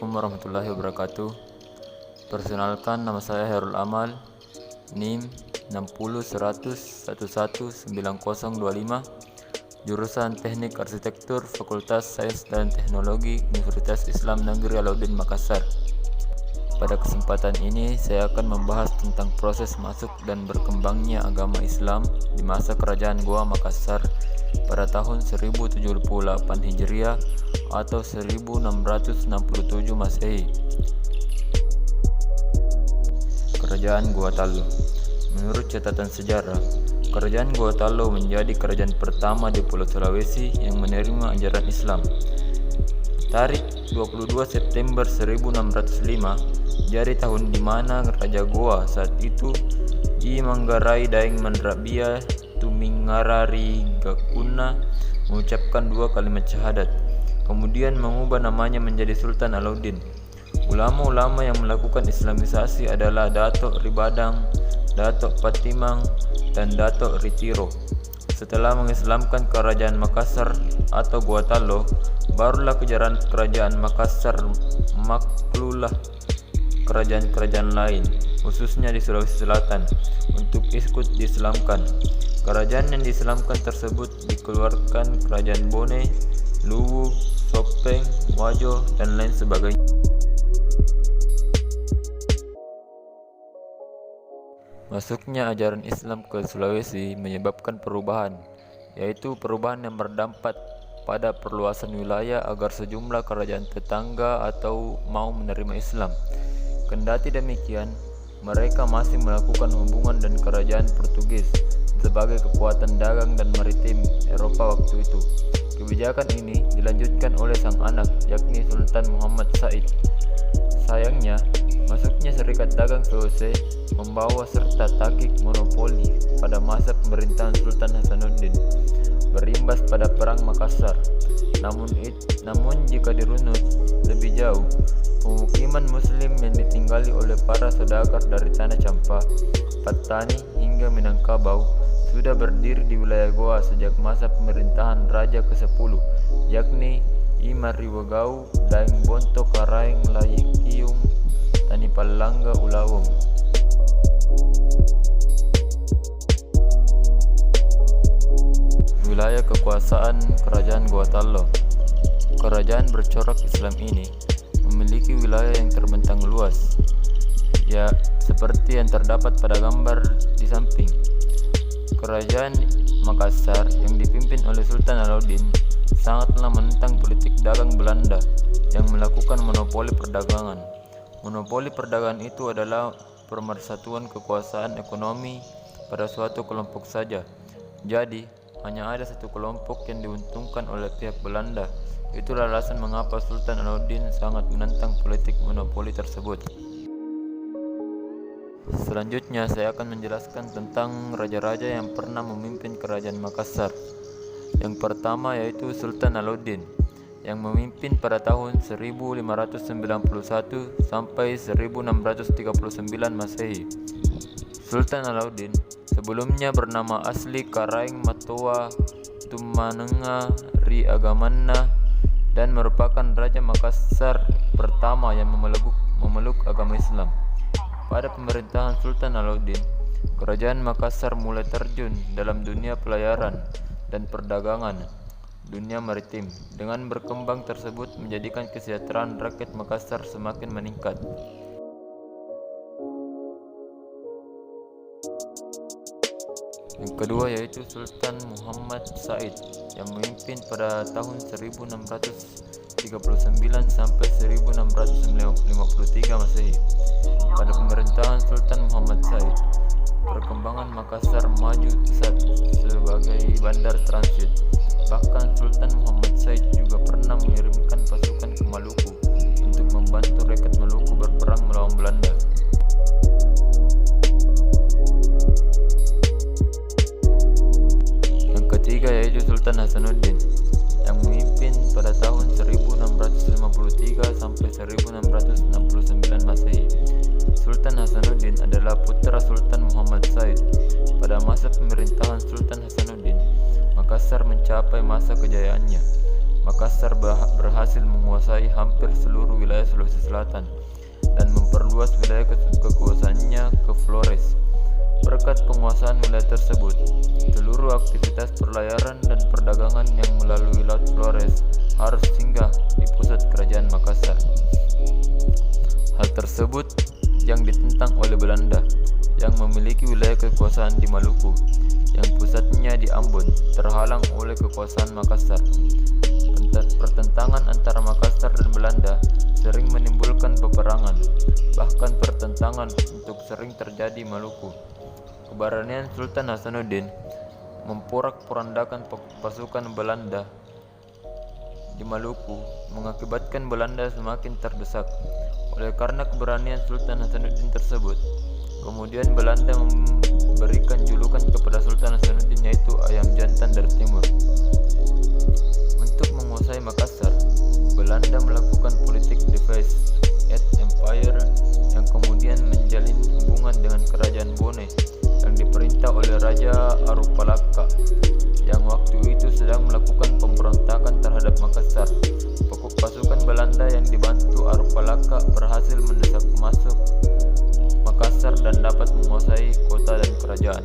Assalamualaikum warahmatullahi wabarakatuh. Perkenalkan, nama saya Hairul Amal, NIM 6010119025, jurusan Teknik Arsitektur, Fakultas Sains dan Teknologi Universitas Islam Negeri Alauddin Makassar. Pada kesempatan ini saya akan membahas tentang proses masuk dan berkembangnya agama Islam di masa Kerajaan Goa Makassar pada tahun 1078 Hijriah atau 1667 Masehi. Kerajaan Gorontalo. Menurut catatan sejarah, Kerajaan Gorontalo menjadi kerajaan pertama di Pulau Sulawesi yang menerima ajaran Islam. Tarikh 22 September 1605 jadi tahun di mana Raja Goa saat itu I Manggarai Daeng Mandrabia Tumingarari Gakuna mengucapkan 2 kalimat syahadat, kemudian mengubah namanya menjadi Sultan Alauddin. Ulama-ulama yang melakukan islamisasi adalah Datuk Ribadang, Datuk Patimang, dan Datuk Ritiro. Setelah mengislamkan Kerajaan Makassar atau Gorontalo, barulah Kerajaan Makassar maklulah kerajaan-kerajaan lain, khususnya di Sulawesi Selatan, untuk ikut diislamkan. Kerajaan yang diislamkan tersebut dikeluarkan Kerajaan Bone, Luwu, Sopeng, Wajo, dan lain sebagainya. Masuknya ajaran Islam ke Sulawesi menyebabkan perubahan, yaitu perubahan yang berdampak pada perluasan wilayah agar sejumlah kerajaan tetangga atau mau menerima Islam. Kendati demikian, mereka masih melakukan hubungan dengan kerajaan Portugis sebagai kekuatan dagang dan maritim Eropa waktu itu. Kebijakan ini dilanjutkan oleh sang anak, yakni Sultan Muhammad Said. Sayangnya, masuknya Serikat Dagang VOC membawa serta taklid monopoli pada masa pemerintahan Sultan Hasanuddin, berimbas pada Perang Makassar. Namun jika dirunut lebih jauh, pemukiman Muslim yang ditinggali oleh para saudagar dari Tanah Campa, Patani hingga Minangkabau sudah berdiri di wilayah Goa sejak masa pemerintahan Raja ke-10, yakni I Mariwagau Daeng Bonto Karaeng Layikiung Tanipalangga Ulawong. Wilayah kekuasaan Kerajaan Gorontalo. Kerajaan bercorak Islam ini memiliki wilayah yang terbentang luas, ya seperti yang terdapat pada gambar di samping. Kerajaan Makassar yang dipimpin oleh Sultan Alauddin sangatlah menentang politik dagang Belanda yang melakukan monopoli perdagangan. Monopoli perdagangan itu adalah pemersatuan kekuasaan ekonomi pada suatu kelompok saja. Jadi, hanya ada satu kelompok yang diuntungkan oleh pihak Belanda. Itulah alasan mengapa Sultan Alauddin sangat menentang politik monopoli tersebut. Selanjutnya saya akan menjelaskan tentang raja-raja yang pernah memimpin Kerajaan Makassar. Yang pertama yaitu Sultan Alauddin yang memimpin pada tahun 1591 sampai 1639 Masehi. Sultan Alauddin sebelumnya bernama asli Karaeng Matoa Tumanenga Ri Agamanna dan merupakan Raja Makassar pertama yang memeluk agama Islam. Pada pemerintahan Sultan Alauddin, Kerajaan Makassar mulai terjun dalam dunia pelayaran dan perdagangan, dunia maritim. Dengan berkembang tersebut menjadikan kesejahteraan rakyat Makassar semakin meningkat. Yang kedua yaitu Sultan Muhammad Said yang memimpin pada tahun 1639 sampai 1653 Masehi. Pada pemerintahan Sultan Muhammad Said, perkembangan Makassar maju pesat sebagai bandar transit. Bahkan Sultan Muhammad Said juga pernah mengirimkan pasukan ke Maluku untuk membantu rakyat Maluku berperang melawan Belanda. Yang ketiga yaitu Sultan Hasanuddin yang memimpin pada tahun 1653 sampai 1669 Masehi. Sultan Hasanuddin adalah putra Sultan Muhammad Said. Pada masa pemerintahan Sultan Hasanuddin, Makassar mencapai masa kejayaannya. Makassar berhasil menguasai hampir seluruh wilayah Sulawesi Selatan dan memperluas wilayah kekuasaannya ke Flores. Berkat penguasaan wilayah tersebut, seluruh aktivitas perlayaran dan perdagangan yang melalui Laut Flores harus singgah di pusat kerajaan Makassar. Hal tersebut yang ditentang oleh Belanda yang memiliki wilayah kekuasaan di Maluku, yang pusatnya di Ambon, terhalang oleh kekuasaan Makassar. Pertentangan antara Makassar dan Belanda sering menimbulkan peperangan, bahkan pertentangan untuk sering terjadi Maluku. Keberanian Sultan Hasanuddin memporak-porandakan pasukan Belanda di Maluku mengakibatkan Belanda semakin terdesak. Oleh karena keberanian Sultan Hasanuddin tersebut, kemudian Belanda memberikan julukan kepada Sultan Hasanuddin, yaitu Ayam Jantan dari Timur. Untuk menguasai Makassar, Belanda melakukan politik device at empire yang kemudian menjalin hubungan dengan kerajaan Bone yang diperintah oleh Raja Arupalaka yang waktu itu sedang melakukan pemberontakan terhadap Makassar. Pasukan Belanda yang dibantu Arupalaka berhasil mendesak masuk Makassar dan dapat menguasai kota dan kerajaan.